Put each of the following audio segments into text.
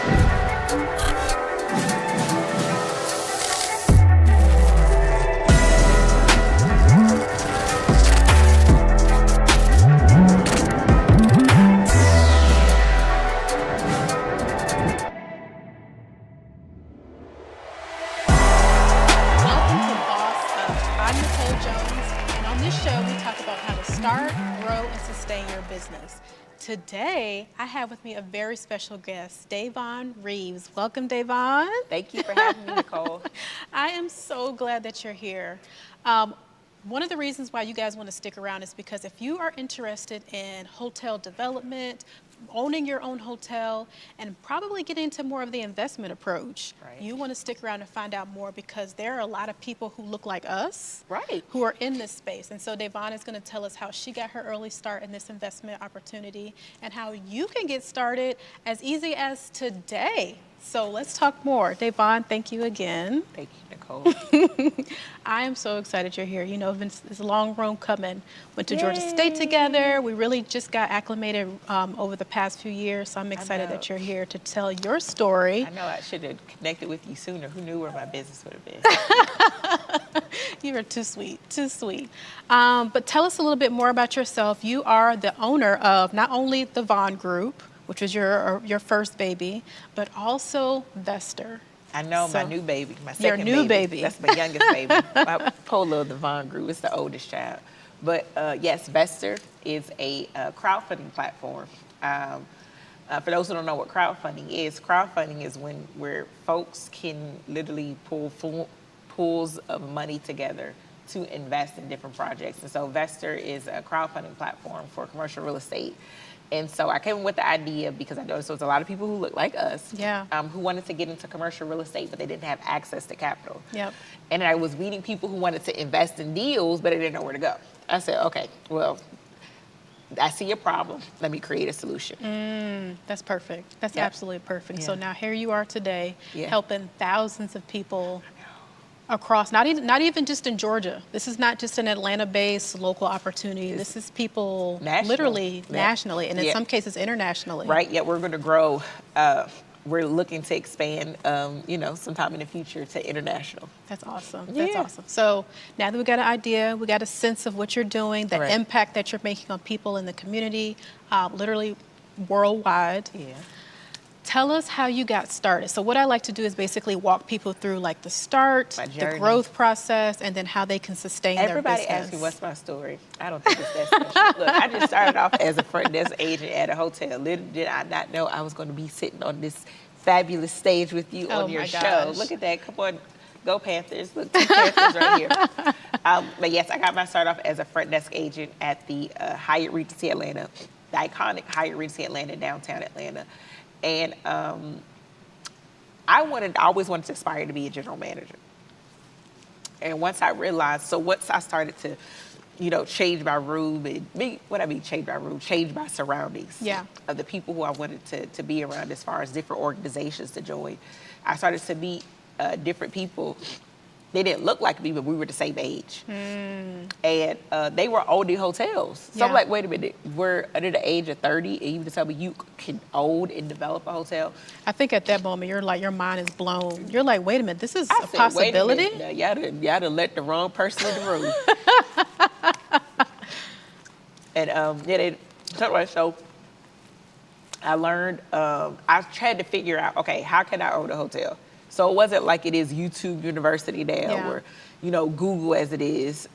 Grow and sustain your business. Today, I have with me a very special guest, Davonne Reaves. Welcome, Davonne. Thank you for having me, Nicole. I am so glad that you're here. One of the reasons why you guys want to stick around is because if you are interested in hotel development, owning your own hotel, and probably getting into more of the investment approach, right, you want to stick around and find out more, because there are a lot of people who look like us, right, who are in this space. And so Davonne is going to tell us how she got her early start in this investment opportunity and how you can get started as easy as today. So let's talk more. Davonne, thank you again. Thank you, Nicole. I am so excited you're here. You know, it's a long road coming. Went to Georgia State together. We really just got acclimated over the past few years. So I'm excited that you're here to tell your story. I know I should have connected with you sooner. Who knew where my business would have been? You are too sweet, too sweet. But tell us a little bit more about yourself. You are the owner of not only the Vaughn Group, which was your first baby, but also Vester. I know, So, my new baby, my second your new baby. That's my youngest baby. My Polo of the Davonne Group is the oldest child. But yes, Vester is a crowdfunding platform. For those who don't know what crowdfunding is where folks can literally pull pools of money together to invest in different projects. And so Vester is a crowdfunding platform for commercial real estate. And so I came with the idea because I noticed there was a lot of people who look like us, who wanted to get into commercial real estate, but they didn't have access to capital. Yep. And I was meeting people who wanted to invest in deals, but they didn't know where to go. I said, okay, well, I see a problem. Let me create a solution. That's perfect. That's absolutely perfect. Yeah. So now here you are today, Yeah. helping thousands of people across, not even just in Georgia. This is not just an Atlanta-based local opportunity. This is people literally nationally, and in some cases internationally. Right, yeah, we're going to grow. We're looking to expand, sometime in the future to international. That's awesome. That's awesome. So now that we got an idea, we got a sense of what you're doing, the impact that you're making on people in the community, literally worldwide. Yeah. Tell us how you got started. So what I like to do is basically walk people through like the start, the growth process, and then how they can sustain their business. Everybody asks me, what's my story? I don't think it's that special. Look, I just started off as a front desk agent at a hotel. Little did I not know I was going to be sitting on this fabulous stage with you on your show. Look at that. Come on. Go Panthers. Look, 2 Panthers right here. But yes, I got my start off as a front desk agent at the Hyatt Regency Atlanta, the iconic Hyatt Regency Atlanta, downtown Atlanta. And I always wanted to aspire to be a general manager. And once I realized, once I started to, change my room change my surroundings of the people who I wanted to be around as far as different organizations to join. I started to meet different people. They didn't look like me, but we were the same age. And they were owning hotels. So I'm like, wait a minute, we're under the age of 30, and you tell me you can own and develop a hotel? I think at that moment, you're like, your mind is blown. You're like, wait a minute, this is a possibility? Wait a minute. Y'all done let the wrong person in the room. And so I learned, I tried to figure out, okay, how can I own a hotel? So it wasn't like it is YouTube University now or, Google as it is.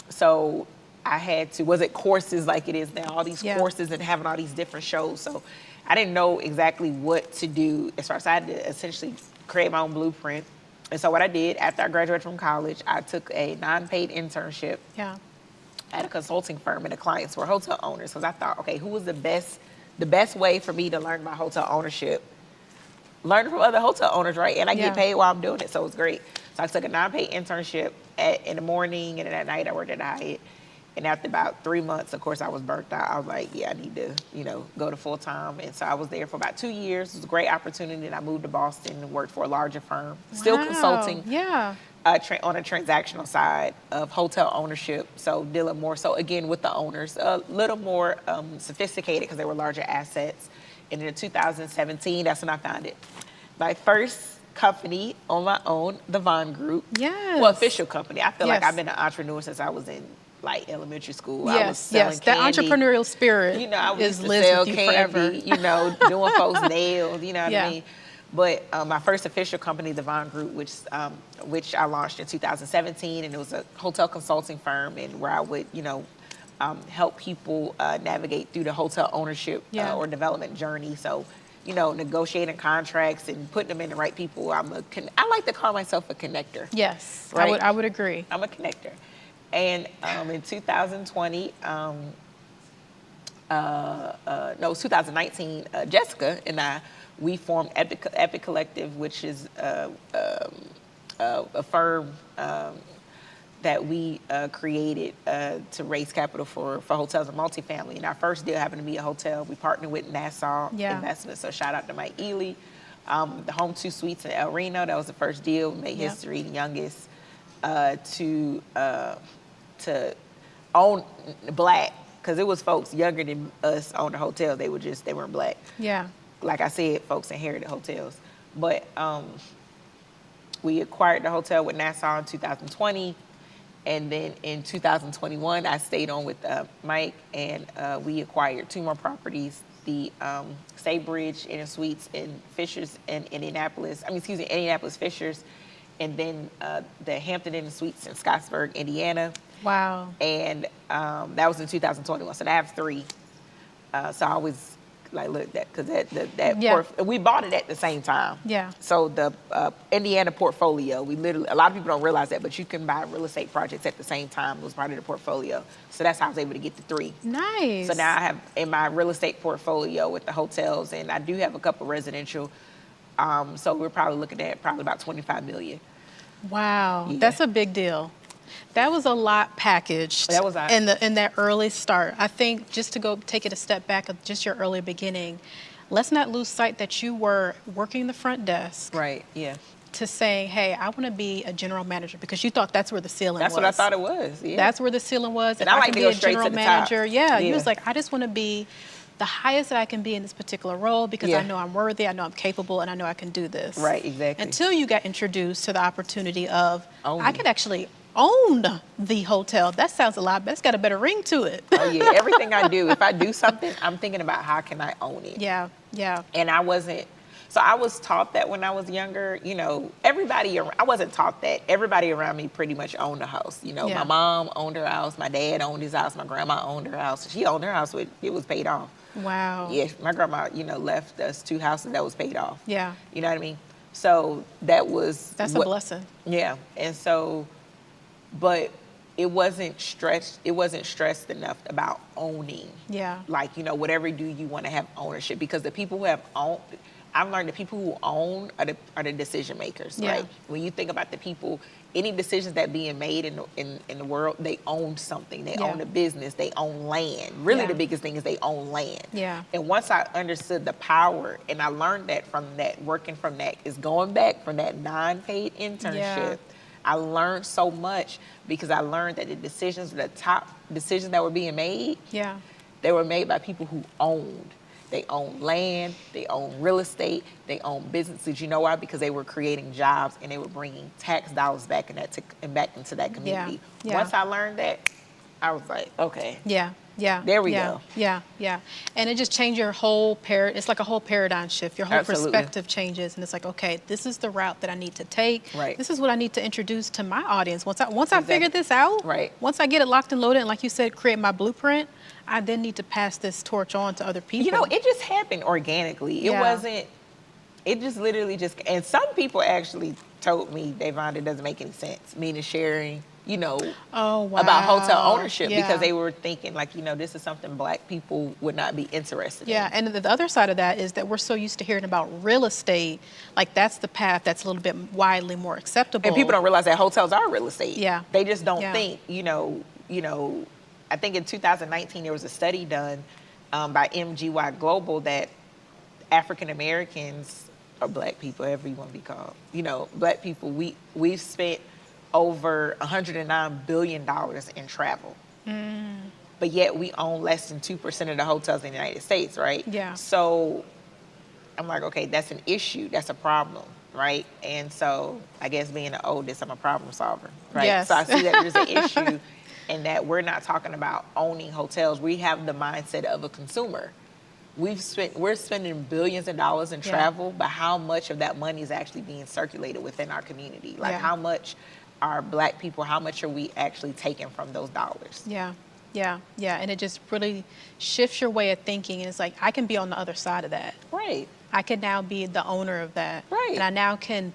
So I had to, was it courses like it is now, all these courses and having all these different shows. So I didn't know exactly what to do as far as I had to essentially create my own blueprint. And so what I did after I graduated from college, I took a non-paid internship at a consulting firm, and the clients were hotel owners. Because I thought, okay, who was the best way for me to learn about hotel ownership? Learning from other hotel owners, right? And I get paid while I'm doing it, so it's great. So I took a non-paid internship in the morning, and then at night I worked at Hyatt. And after about 3 months, of course, I was burnt out. I was like, I need to, go to full time. And so I was there for about 2 years. It was a great opportunity. And I moved to Boston and worked for a larger firm, still consulting on a transactional side of hotel ownership. So dealing more so, again, with the owners, a little more sophisticated because they were larger assets. And in 2017, that's when I founded my first company on my own, the Davonne Group. Yes. Well, official company. I feel like Yes. I've been an entrepreneur since I was in like elementary school. I was Yes, selling yes. That candy. entrepreneurial spirit You know, I used to lives sell with you candy, forever. you know, doing folks' nails, you know what Yeah. I mean? But my first official company, the Davonne Group, which I launched in 2017, and it was a hotel consulting firm, and where I would, you know, help people navigate through the hotel ownership Yeah. or development journey. So, you know, negotiating contracts and putting them in the right people. I like to call myself a connector. Yes, Right? I would agree. I'm a connector. And in 2020, it was 2019, Jessica and I, we formed Epic Collective, which is a firm that we created to raise capital for hotels and multifamily. And our first deal happened to be a hotel. We partnered with Nassau Yeah. Investments, so shout out to Mike Ely. The Home 2 Suites in El Reno, that was the first deal. We made Yep. history, the youngest to own Black, because it was folks younger than us on the hotel. They weren't Black. Yeah. Like I said, folks inherited hotels. But we acquired the hotel with Nassau in 2020. And then in 2021, I stayed on with Mike, and we acquired 2 more properties, the Staybridge Inn and Suites in Fishers and Indianapolis Fishers, and then the Hampton Inn and Suites in Scottsburg, Indiana. Wow. And that was in 2021, so I have 3. So I always like look that, because Yeah. we bought it at the same time. Yeah. So the Indiana portfolio, a lot of people don't realize that, but you can buy real estate projects at the same time. It was part of the portfolio. So that's how I was able to get the 3. Nice. So now I have in my real estate portfolio with the hotels, and I do have a couple residential. So we're probably looking at about 25 million. Wow, Yeah. that's a big deal. That was a lot packaged That was a- in that early start. I think just to go take it a step back of just your early beginning, let's not lose sight that you were working the front desk Right, yeah. to saying, hey, I want to be a general manager, because you thought that's where the ceiling That's was. what I thought it was, yeah. That's where the ceiling was. And If I like can to be go a straight to general the top. manager, yeah, you Yeah. was like, I just want to be the highest that I can be in this particular role, because Yeah. I know I'm worthy, I know I'm capable, and I know I can do this. Right, exactly. Until you got introduced to the opportunity of, Own I it. could actually own the hotel. That sounds a lot better. It's got a better ring to it. Oh yeah, everything I do, if I do something, I'm thinking about how can I own it. Yeah, yeah. And I was taught that when I was younger, you know, I wasn't taught that. Everybody around me pretty much owned a house. You know, Yeah. my mom owned her house, my dad owned his house, my grandma owned her house. She owned her house, it was paid off. Wow. Yeah, my grandma, you know, left us 2 houses that was paid off. Yeah. You know what I mean? So that's a blessing. Yeah. And so, but it wasn't stressed enough about owning. Yeah. Like, you know, whatever you do, you want to have ownership, because the people who have owned, I've learned the people who own are the decision makers, Yeah. right? When you think about the people, any decisions that being made in the world, they own something. They Yeah. own a business. They own land. Really, Yeah. the biggest thing is they own land. Yeah. And once I understood the power, and I learned that from that, working from that, is going back from that non-paid internship. Yeah. I learned so much, because I learned that the top decisions that were being made, Yeah. they were made by people who owned. They own land, they own real estate, they own businesses. You know why? Because they were creating jobs, and they were bringing tax dollars back into that community. Yeah. Once I learned that, I was like, okay. Yeah. Yeah. There we yeah, go. Yeah. Yeah. And it just changed your whole it's like a whole paradigm shift. Your whole Absolutely. perspective changes, and it's like, okay, this is the route that I need to take. Right. This is what I need to introduce to my audience. Once I Exactly. figure this out, Right. once I get it locked and loaded, and like you said, create my blueprint, I then need to pass this torch on to other people. You know, it just happened organically. It Yeah. wasn't, it just literally just, and some people actually told me, Davonne, it doesn't make any sense, meaning sharing, you know, Oh, wow. about hotel ownership, Yeah. because they were thinking like, you know, this is something Black people would not be interested in. Yeah, and the other side of that is that we're so used to hearing about real estate, like that's the path that's a little bit widely more acceptable. And people don't realize that hotels are real estate. Yeah. They just don't Yeah. think, you know, I think in 2019 there was a study done by MGY Global that African Americans, or Black people, however you want to be called, you know, Black people, we've spent over $109 billion in travel. But yet we own less than 2% of the hotels in the United States, right? Yeah. So I'm like, okay, that's an issue. That's a problem, right? And so I guess being the oldest, I'm a problem solver, right? Yes. So I see that there's an issue and that we're not talking about owning hotels. We have the mindset of a consumer. We're spending billions of dollars in travel, but how much of that money is actually being circulated within our community? Like how much are Black people, how much are we actually taking from those dollars? Yeah. And it just really shifts your way of thinking. And it's like, I can be on the other side of that. Right. I can now be the owner of that. Right. And I now can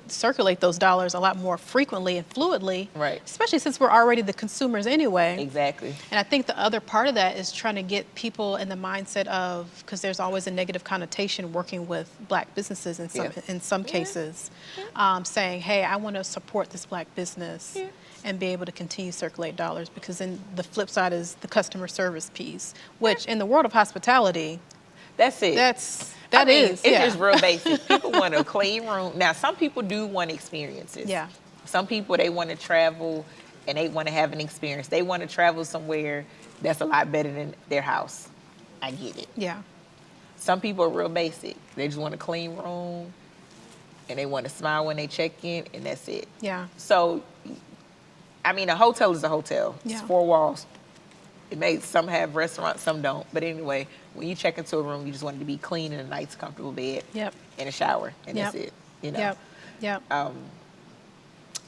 circulate those dollars a lot more frequently and fluidly. Right. Especially since we're already the consumers anyway. Exactly. And I think the other part of that is trying to get people in the mindset of, because there's always a negative connotation working with Black businesses in some cases, saying, hey, I want to support this Black business and be able to continue to circulate dollars, because then the flip side is the customer service piece, which in the world of hospitality, that's it. It's just real basic. People want a clean room. Now, some people do want experiences. Yeah. Some people, they want to travel and they want to have an experience. They want to travel somewhere that's a lot better than their house. I get it. Yeah. Some people are real basic. They just want a clean room and they want to smile when they check in, and that's it. Yeah. So, I mean, a hotel is a hotel. It's 4 walls. Some have restaurants, some don't. But anyway, when you check into a room, you just want it to be clean and a nice, comfortable bed. Yep. And a shower, and that's it. You know. Yep.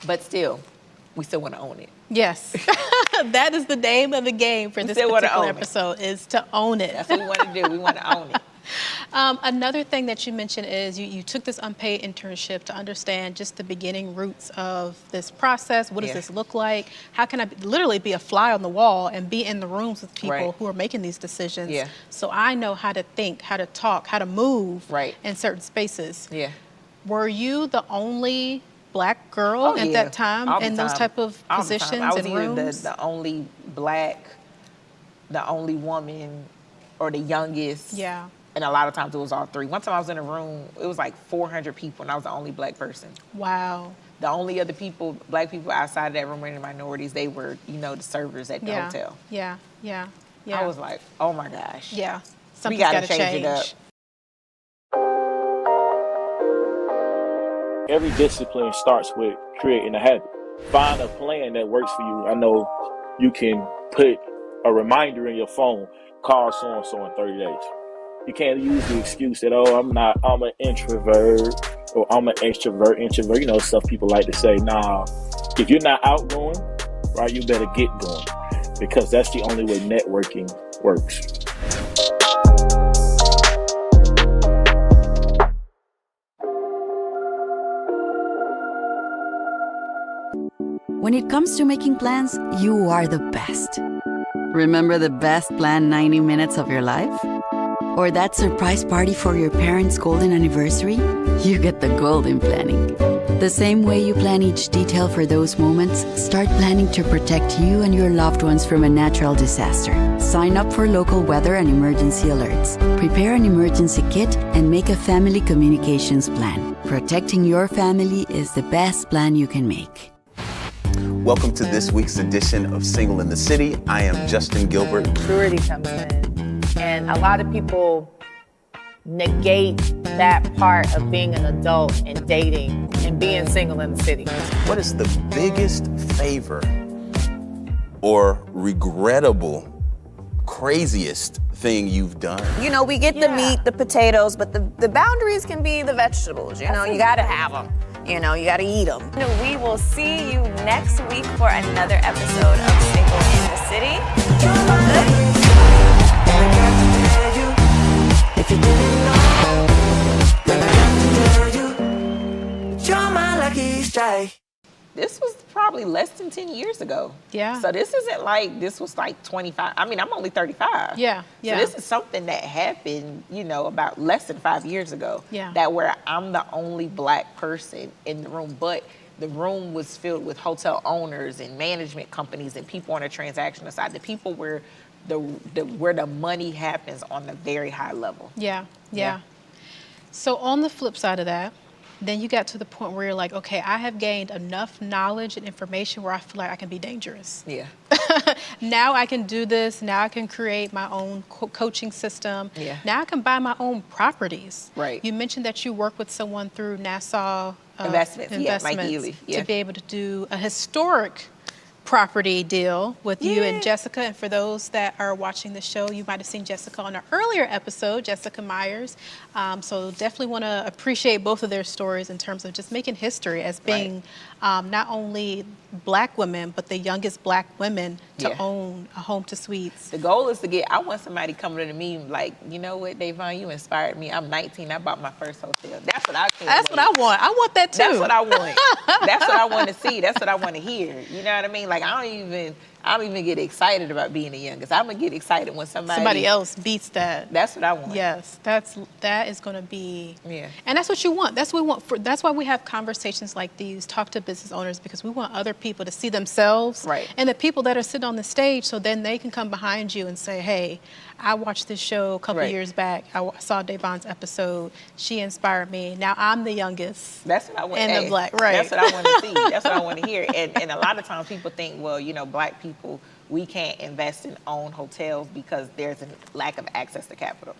But still, we still want to own it. Yes. That is the name of the game for this particular episode, is to own it. That's what we want to do. We want to own it. Another thing that you mentioned is you took this unpaid internship to understand just the beginning roots of this process. What does this look like? How can I literally be a fly on the wall and be in the rooms with people who are making these decisions? Yeah. So I know how to think, how to talk, how to move in certain spaces. Yeah. Were you the only Black girl at that time in those type of positions and rooms? I was either the only Black, the only woman, or the youngest. Yeah. And a lot of times it was all three. One time I was in a room, it was like 400 people, and I was the only Black person. Wow. The only other people, Black people outside of that room were the minorities. They were, the servers at the hotel. Yeah. I was like, oh my gosh. Yeah. We got to change it up. Every discipline starts with creating a habit. Find a plan that works for you. I know you can put a reminder in your phone, call so-and-so in 30 days. You can't use the excuse that, I'm an introvert or I'm an extrovert. Stuff people like to say. Nah, if you're not outgoing, right, you better get going, because that's the only way networking works. When it comes to making plans, you are the best. Remember the best planned 90 minutes of your life? Or that surprise party for your parents' golden anniversary? You get the golden planning. The same way you plan each detail for those moments, start planning to protect you and your loved ones from a natural disaster. Sign up for local weather and emergency alerts. Prepare an emergency kit and make a family communications plan. Protecting your family is the best plan you can make. Welcome to this week's edition of Single in the City. I am Justin Gilbert. Maturity comes in, and a lot of people negate that part of being an adult and dating and being single in the city. What is the biggest favor or regrettable, craziest thing you've done? We get the meat, the potatoes, but the boundaries can be the vegetables. You gotta have them. You gotta eat them. We will see you next week for another episode of Single in the City. If you didn't know, you're my lucky strike. This was probably less than 10 years ago. Yeah. So this isn't like, this was like 25. I mean, I'm only 35. Yeah. So this is something that happened, about less than 5 years ago. Yeah. That where I'm the only Black person in the room, but the room was filled with hotel owners and management companies and people on the transactional side. The people where the money happens on the very high level. Yeah. So on the flip side of that, then you got to the point where you're like, okay, I have gained enough knowledge and information where I feel like I can be dangerous. Yeah. Now I can do this. Now I can create my own coaching system. Yeah. Now I can buy my own properties. Right. You mentioned that you work with someone through Nassau Investments, yeah, Mike Ely, yeah. to be able to do a historic property deal with you and Jessica. And for those that are watching the show, you might have seen Jessica on an earlier episode, Jessica Myers. So definitely want to appreciate both of their stories in terms of just making history as being not only Black women, but the youngest Black women to own a home to suites. The goal is to get, I want somebody coming to me like, you know what, Davonne, you inspired me. I'm 19, I bought my first hotel. That's what I can't That's wait. what I want. I want that too. That's what I want. That's what I want to see. That's what I want to hear. You know what I mean? Like, I don't even get excited about being the youngest. I'm gonna get excited when somebody else beats that. That's what I want. Yes, that is going to be. Yeah. And that's what you want. That's what we want. That's why we have conversations like these. Talk to business owners, because we want other people to see themselves. Right. And the people that are sitting on the stage, so then they can come behind you and say, "Hey, I watched this show a couple years back. I saw Davonne's episode. She inspired me. Now I'm the youngest." That's what I want. And the Black, right? That's what I want to see. That's what I want to hear. And a lot of times people think, well, you know, Black people, we can't invest in own hotels because there's a lack of access to capital.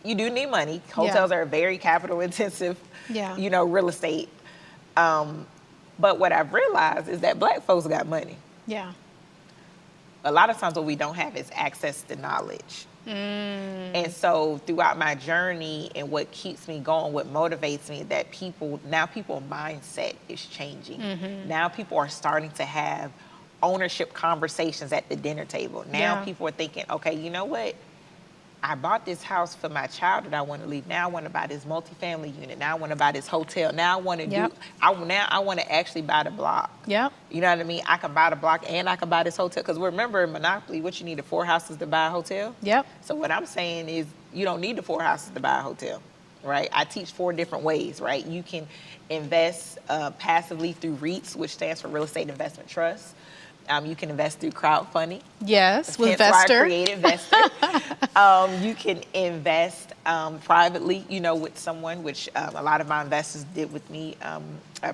You do need money. Hotels are very capital intensive, you know, real estate. But what I've realized is that Black folks got money. Yeah. A lot of times what we don't have is access to knowledge. And so throughout my journey and what keeps me going, what motivates me, that people's mindset is changing. Now people are starting to have ownership conversations at the dinner table. Now people are thinking, okay, you know what? I bought this house for my child that I want to leave. Now I want to buy this multifamily unit. Now I want to buy this hotel. Now I want to I want to actually buy the block. Yep. You know what I mean? I can buy the block and I can buy this hotel. Because remember, in Monopoly, what you need are 4 houses to buy a hotel. Yep. So what I'm saying is you don't need the 4 houses to buy a hotel, right? I teach 4 different ways, right? You can invest passively through REITs, which stands for Real Estate Investment Trust. You can invest through crowdfunding. Yes, with Hence why I Investor. create Investor. You can invest privately, you know, with someone, which a lot of my investors did with me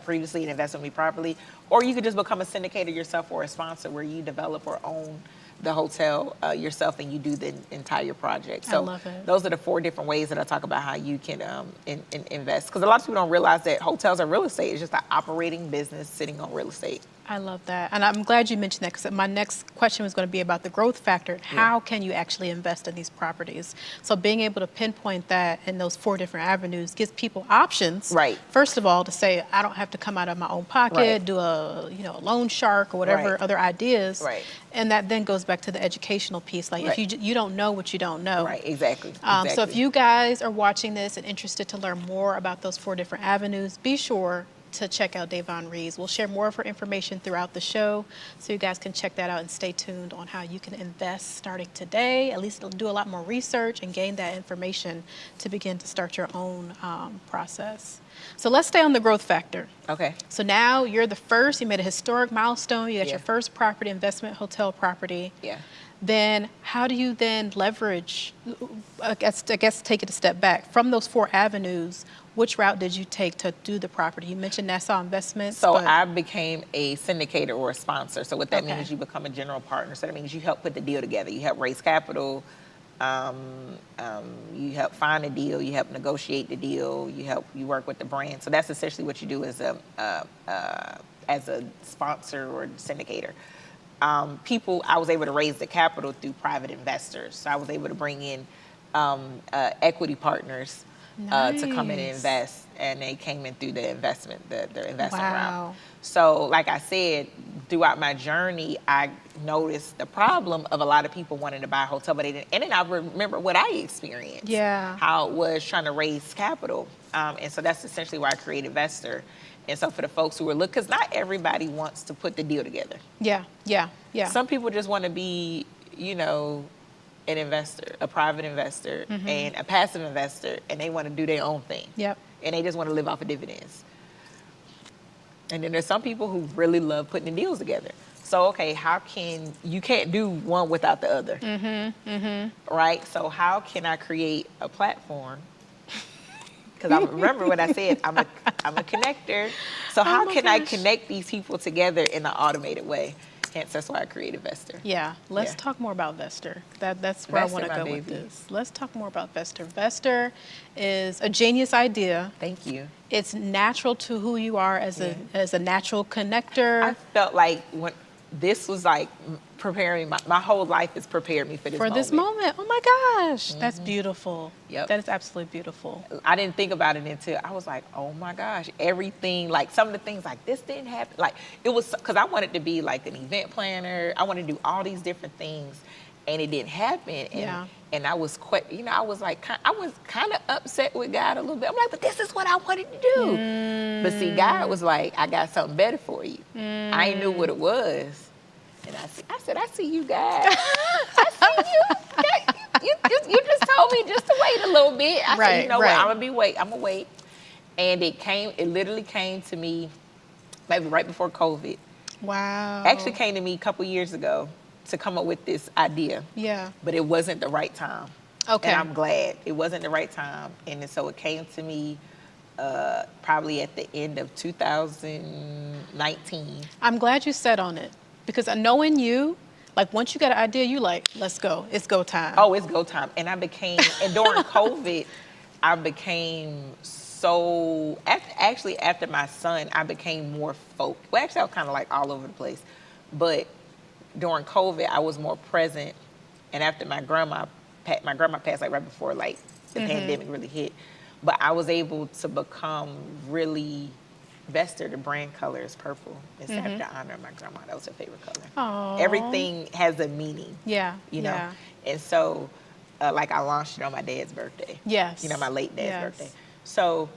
previously and invest with me privately. Or you could just become a syndicator yourself or a sponsor where you develop or own the hotel yourself and you do the entire project. So I love it. Those are the 4 different ways that I talk about how you can invest. Because a lot of people don't realize that hotels are real estate. It's just an operating business sitting on real estate. I love that. And I'm glad you mentioned that, because my next question was going to be about the growth factor. How can you actually invest in these properties? So being able to pinpoint that in those 4 different avenues gives people options. Right. First of all, to say, I don't have to come out of my own pocket, do a loan shark or whatever other ideas. Right. And that then goes back to the educational piece. Like if you don't know what you don't know. Right, exactly. So if you guys are watching this and interested to learn more about those 4 different avenues, be sure to check out Davonne Reaves. We'll share more of her information throughout the show, so you guys can check that out and stay tuned on how you can invest starting today. At least do a lot more research and gain that information to begin to start your own process. So let's stay on the growth factor. Okay. So now you're the first, you made a historic milestone, you got your first property, investment hotel property. Yeah. Then how do you then leverage, I guess take it a step back, from those 4 avenues, which route did you take to do the property? You mentioned Nassau Investments. So I became a syndicator or a sponsor. So what that means is you become a general partner. So that means you help put the deal together. You help raise capital. You help find a deal. You help negotiate the deal. You work with the brand. So that's essentially what you do as a sponsor or syndicator. I was able to raise the capital through private investors. So I was able to bring in equity partners to come in and invest, and they came in through the investment route. So like I said, throughout my journey, I noticed the problem of a lot of people wanting to buy a hotel, but they didn't. And then I remember what I experienced. Yeah. How it was trying to raise capital. And so that's essentially why I created Investor. And so for the folks who are looking, because not everybody wants to put the deal together. Yeah. Some people just want to be, an investor, a private investor, and a passive investor, and they want to do their own thing. Yep. And they just want to live off of dividends. And then there's some people who really love putting the deals together. So, okay, you can't do one without the other. Right? So how can I create a platform? Because I remember what I said, I'm a connector. So how can I connect these people together in an automated way? Hence, that's why I created Vester. Yeah, let's Yeah. talk more about Vester. That's where I Vester, want to my go with baby. this. Let's talk more about Vester. Vester is a genius idea. Thank you. It's natural to who you are as a natural connector. I felt like when this was like preparing my whole life has prepared me for this moment. this moment. Oh my gosh, that's beautiful. Yep. That is absolutely beautiful. I didn't think about it until I was like, oh my gosh, everything, like some of the things like this didn't happen. Like it was, because I wanted to be like an event planner. I wanted to do all these different things and it didn't happen. And, and I was quite, I was like, I was kind of upset with God a little bit. I'm like, but this is what I wanted to do. But see, God was like, I got something better for you. I ain't knew what it was. And I said, I see you, God. I see you. You just told me just to wait a little bit. I said, you know what, I'm gonna wait. And it literally came to me maybe right before COVID. Wow. Actually came to me a couple years ago to come up with this idea. Yeah. But it wasn't the right time. Okay. And I'm glad it wasn't the right time. And so it came to me probably at the end of 2019. I'm glad you said on it because knowing you, like once you got an idea, you like, let's go. It's go time. Oh, it's go time. And and during COVID, I became so, after my son, I became more focused. Well, actually, I was kind of like all over the place. But during COVID, I was more present. And after my grandma passed like right before like the pandemic really hit. But I was able to become really, Vester, the brand color is purple. It's after honor of my grandma. That was her favorite color. Aww. Everything has a meaning. Yeah. You know? And so, like I launched it on my dad's birthday. Yes. My late dad's birthday. So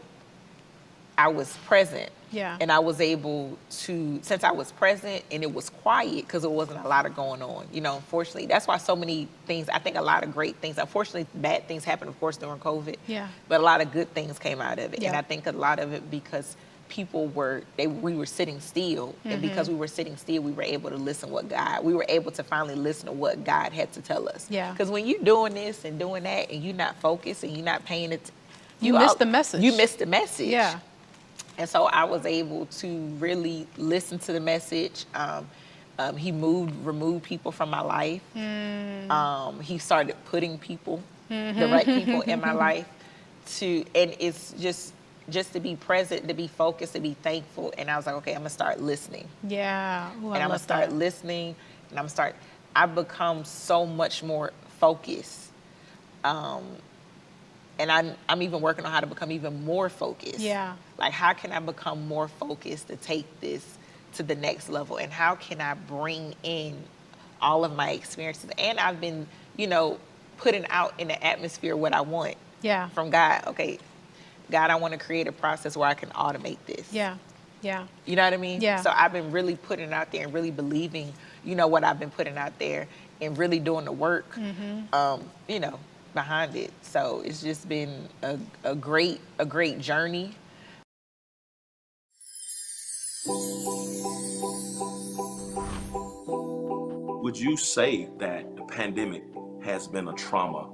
I was present. Yeah. And I was able to, since I was present and it was quiet because it wasn't a lot of going on, unfortunately. That's why so many things, I think a lot of great things, unfortunately bad things happened, of course, during COVID. Yeah. But a lot of good things came out of it. Yeah. And I think a lot of it because we were sitting still. And because we were sitting still, we were able to we were able to finally listen to what God had to tell us. Yeah. Because when you're doing this and doing that and you're not focused and you're not paying it, you miss the message. You miss the message. Yeah. And so I was able to really listen to the message. He removed people from my life. He started putting the right people in my life and it's just to be present, to be focused, to be thankful. And I was like, okay, I'm gonna start listening. Yeah. Ooh, And I'm gonna start listening and I've become so much more focused. And I'm even working on how to become even more focused. Yeah. Like, how can I become more focused to take this to the next level? And how can I bring in all of my experiences? And I've been, putting out in the atmosphere what I want from God. Okay, God, I want to create a process where I can automate this. Yeah. Yeah. You know what I mean? Yeah. So I've been really putting it out there and really believing, what I've been putting out there and really doing the work, behind it. So it's just been a great journey. Would you say that the pandemic has been a trauma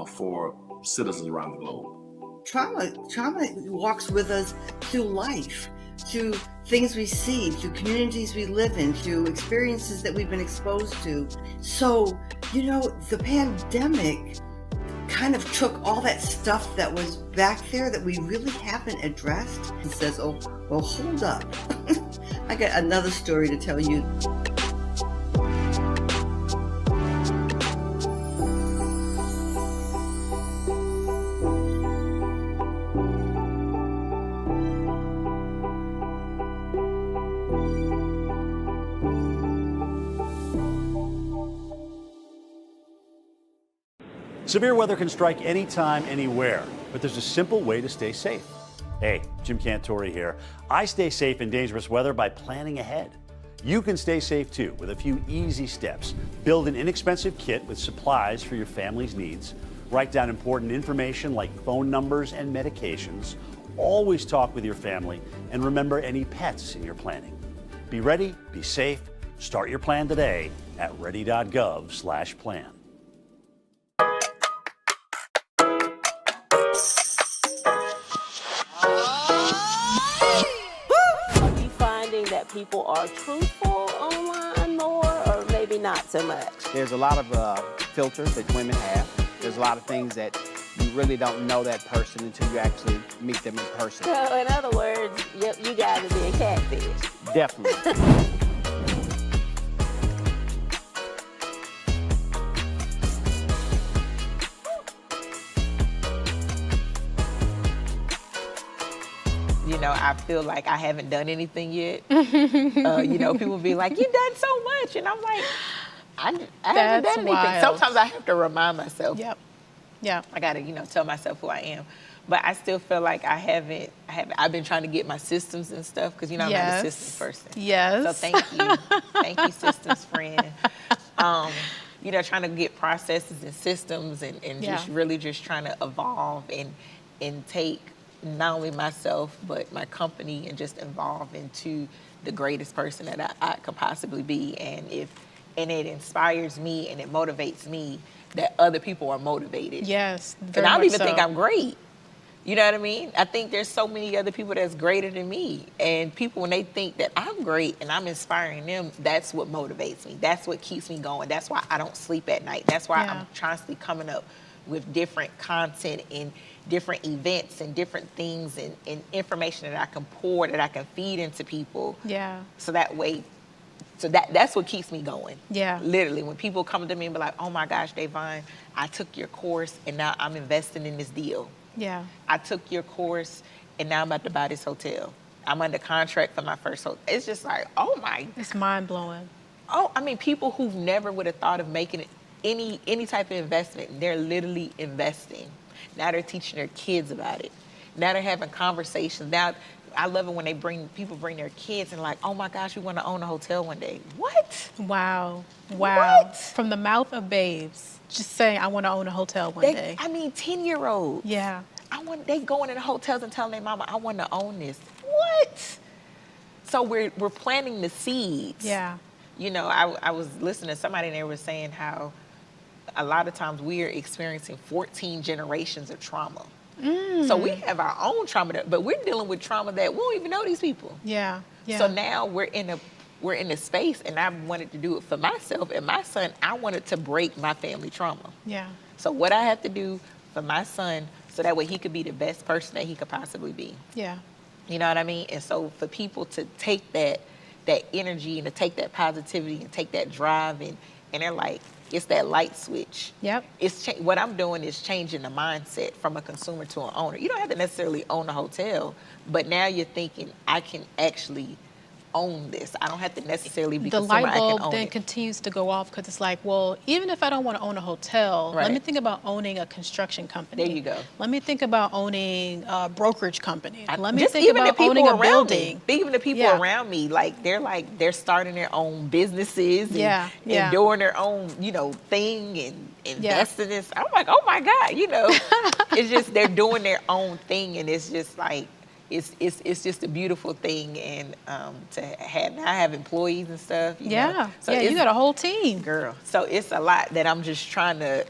for citizens around the globe? Trauma walks with us through life, through things we see, through communities we live in, through experiences that we've been exposed to. So, the pandemic kind of took all that stuff that was back there that we really haven't addressed and says, oh, well, hold up. I got another story to tell you. Severe weather can strike anytime, anywhere, but there's a simple way to stay safe. Hey, Jim Cantore here. I stay safe in dangerous weather by planning ahead. You can stay safe too with a few easy steps. Build an inexpensive kit with supplies for your family's needs. Write down important information like phone numbers and medications. Always talk with your family and remember any pets in your planning. Be ready, be safe. Start your plan today at ready.gov/plan. that people are truthful online more, or maybe not so much? There's a lot of filters that women have. There's a lot of things that you really don't know that person until you actually meet them in person. So in other words, you guys are being catfish. Definitely. You know, I feel like I haven't done anything yet. You know, people be like, "You done so much," and I'm like, I haven't done anything. Wild. Sometimes I have to remind myself. Yep. Yeah. I gotta, tell myself who I am. But I still feel like I've been trying to get my systems and stuff, because, I'm not a systems person. Yes. So thank you. Thank you, systems friend. Trying to get processes and systems and just really just trying to evolve and take not only myself, but my company, and just evolve into the greatest person that I could possibly be. And it inspires me and it motivates me that other people are motivated. Yes. And I don't even think I'm great. You know what I mean? I think there's so many other people that's greater than me. And people, when they think that I'm great and I'm inspiring them, that's what motivates me. That's what keeps me going. That's why I don't sleep at night. That's why I'm constantly coming up with different content and different events and different things and information that I can pour, that I can feed into people. Yeah. So that way, that's what keeps me going. Yeah. Literally, when people come to me and be like, "Oh my gosh, Davonne, I took your course and now I'm investing in this deal. Yeah. I took your course and now I'm about to buy this hotel. I'm under contract for my first hotel." It's just like, oh my. It's mind blowing. Oh, I mean, people who never would have thought of making any type of investment, they're literally investing. Now they're teaching their kids about it. Now they're having conversations. Now, I love it when people bring their kids and like, "Oh my gosh, we want to own a hotel one day." What? Wow. What? From the mouth of babes, just saying, "I want to own a hotel one day." I mean, 10-year-olds. Yeah. They going into hotels and telling their mama, "I want to own this." What? So we're planting the seeds. Yeah. I was listening to somebody and they were saying how a lot of times we are experiencing 14 generations of trauma. So we have our own trauma, but we're dealing with trauma that we don't even know these people. Yeah. Yeah. So now we're in a space, and I wanted to do it for myself and my son. I wanted to break my family trauma. Yeah. So what I have to do for my son, so that way he could be the best person that he could possibly be. Yeah. You know what I mean? And so for people to take that energy and to take that positivity and take that drive and they're like, it's that light switch. Yep. What I'm doing is changing the mindset from a consumer to an owner. You don't have to necessarily own a hotel, but now you're thinking, I can actually own this. I don't have to necessarily be the consumer. light I can bulb own then it. continues to go off, because it's like, well, even if I don't want to own a hotel, let me think about owning a construction company. There you go. Let me think about owning a brokerage company. Let me Just think even about the people owning a around building. me. Even the people around me, they're starting their own businesses and doing their own, thing and investing in. I'm like, oh my God, it's just they're doing their own thing, and it's just like it's just a beautiful thing, and to have employees and stuff. You know? So you got a whole team, girl. So it's a lot that I'm just trying to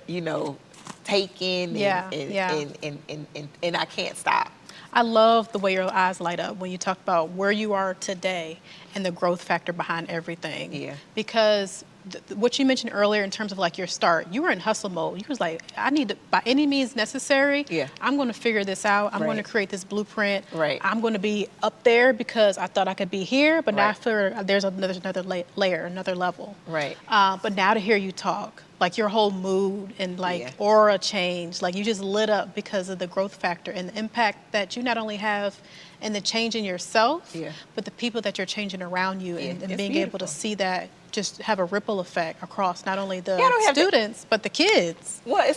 take in and I can't stop. I love the way your eyes light up when you talk about where you are today and the growth factor behind everything. Yeah. Because what you mentioned earlier in terms of like your start, you were in hustle mode. You was like, I need to, by any means necessary, I'm going to figure this out. I'm going to create this blueprint. Right. I'm going to be up there because I thought I could be here, but now I feel there's another layer, another level. Right. But now to hear you talk, like your whole mood and aura change, like you just lit up because of the growth factor and the impact that you not only have in the change in yourself, but the people that you're changing around you, and being able to see that just have a ripple effect across not only the students, but the kids. Well, I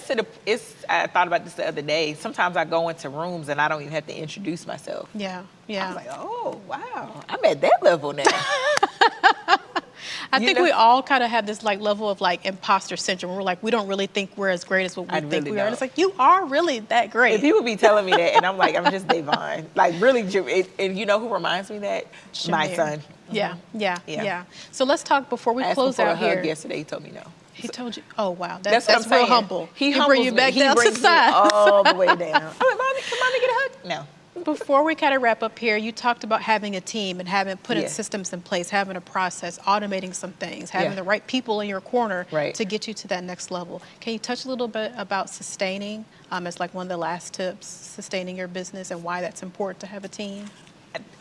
thought about this the other day. Sometimes I go into rooms and I don't even have to introduce myself. Yeah. I was like, oh, wow, I'm at that level now. I think we all kind of have this level of imposter syndrome. We're like, we don't really think we're as great as what we think we are. And it's like, you are really that great. And people be telling me that, and I'm like, I'm just Davonne. Really, and you know who reminds me that? Shamir. My son. Yeah. So let's talk before we close out here. I asked him for a hug yesterday. He told me no. He told you? Oh, wow. That's what I'm saying. Real humble. He bring you back down to the side. all the way down. I'm like, Mommy, can Mommy get a hug? No. before we kind of wrap up here, you talked about having a team and putting systems in place, having a process, automating some things, having the right people in your corner to get you to that next level. Can you touch a little bit about sustaining as like one of the last tips, sustaining your business and why that's important to have a team?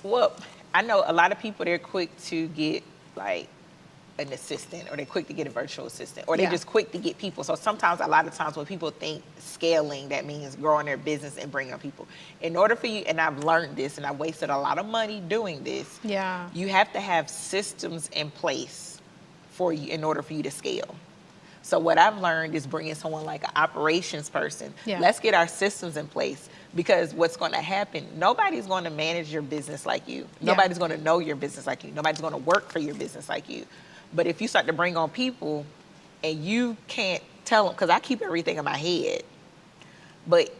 Well, I know a lot of people, they're quick to get like an assistant, or they're quick to get a virtual assistant, or they're just quick to get people. So sometimes, a lot of times when people think scaling, that means growing their business and bringing on people. In order for you, and I've learned this and I wasted a lot of money doing this, you have to have systems in place for you in order for you to scale. So what I've learned is bringing someone like an operations person. Let's get our systems in place, because what's going to happen, nobody's going to manage your business like you. Nobody's going to know your business like you. Nobody's going to work for your business like you. But if you start to bring on people and you can't tell them, because I keep everything in my head, but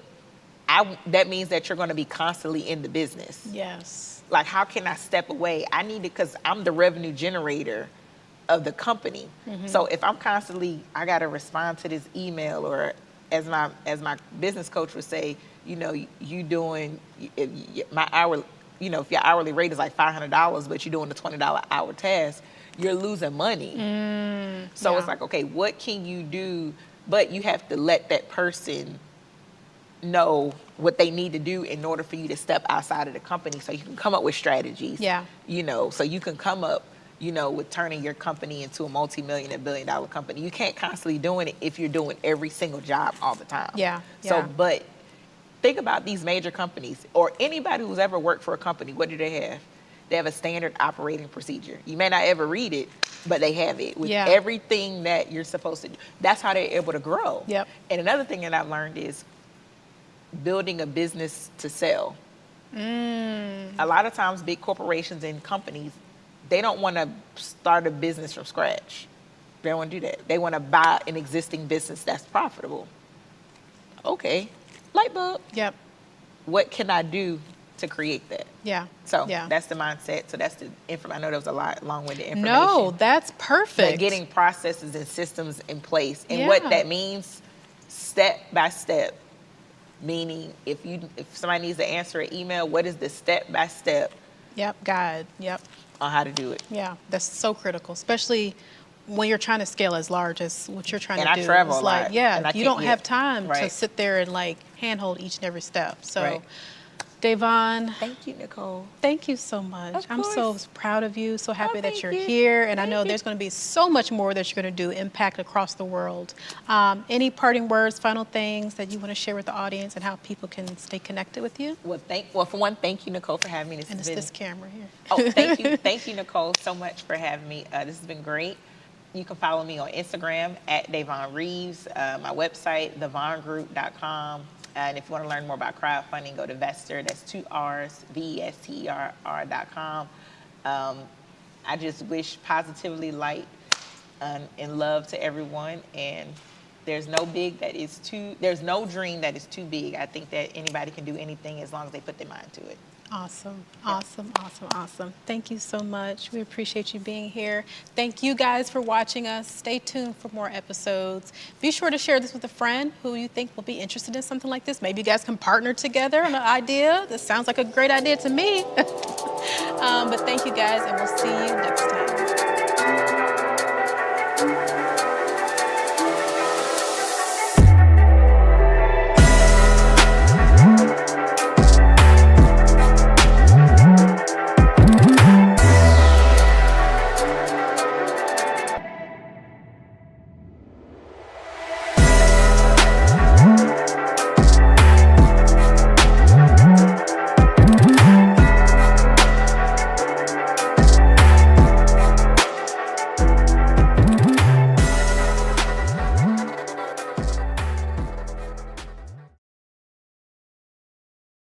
that means that you're going to be constantly in the business. Yes. Like, how can I step away? I need to, because I'm the revenue generator of the company. So if I'm constantly, I got to respond to this email, or as my business coach would say, you know, you doing my hour, you know, if your hourly rate is like $500, but you're doing the $20 hour task, you're losing money. So it's like, okay, what can you do? But you have to let that person know what they need to do in order for you to step outside of the company, so you can come up with strategies. You know, so you can come up, you know, with turning your company into a multi-million and billion-dollar company. You can't constantly doing it if you're doing every single job all the time. So, but think about these major companies, or anybody who's ever worked for a company. What do they have? They have a standard operating procedure. You may not ever read it, but they have it with everything that you're supposed to do. That's how they're able to grow. And another thing that I've learned is building a business to sell. A lot of times, big corporations and companies, they don't want to start a business from scratch. They don't want to do that. They want to buy an existing business that's profitable. Okay, light bulb. What can I do to create that? So that's the mindset. So that's the information. I know there was a lot long-winded information. No, that's perfect. But getting processes and systems in place, and what that means, step by step. Meaning, if somebody needs to answer an email, what is the step by step? Guide. On how to do it. That's so critical, especially when you're trying to scale as large as what you're trying to do. And I travel it's a like, lot. you don't have time to sit there and like handhold each and every step. So, Davonne. Thank you, Nicole. Thank you so much. I'm so proud of you, so happy that you're you. here. And I know there's going to be so much more that you're going to do, impact across the world. Any parting words, final things that you want to share with the audience and how people can stay connected with you? Well, for one, thank you, Nicole, for having me. And it's this camera here. Oh, thank you. Thank you, Nicole, so much for having me. This has been great. You can follow me on Instagram at Davonne Reaves, my website, thevonnegroup.com. And if you want to learn more about crowdfunding, go to Vester, that's 2 R's, VESTER.com. I just wish positively, light, and love to everyone. And there's no there's no dream that is too big. I think that anybody can do anything as long as they put their mind to it. Awesome. Thank you so much. We appreciate you being here. Thank you guys for watching us. Stay tuned for more episodes. Be sure to share this with a friend who you think will be interested in something like this. Maybe you guys can partner together on an idea. This sounds like a great idea to me. But thank you guys, and we'll see you next time.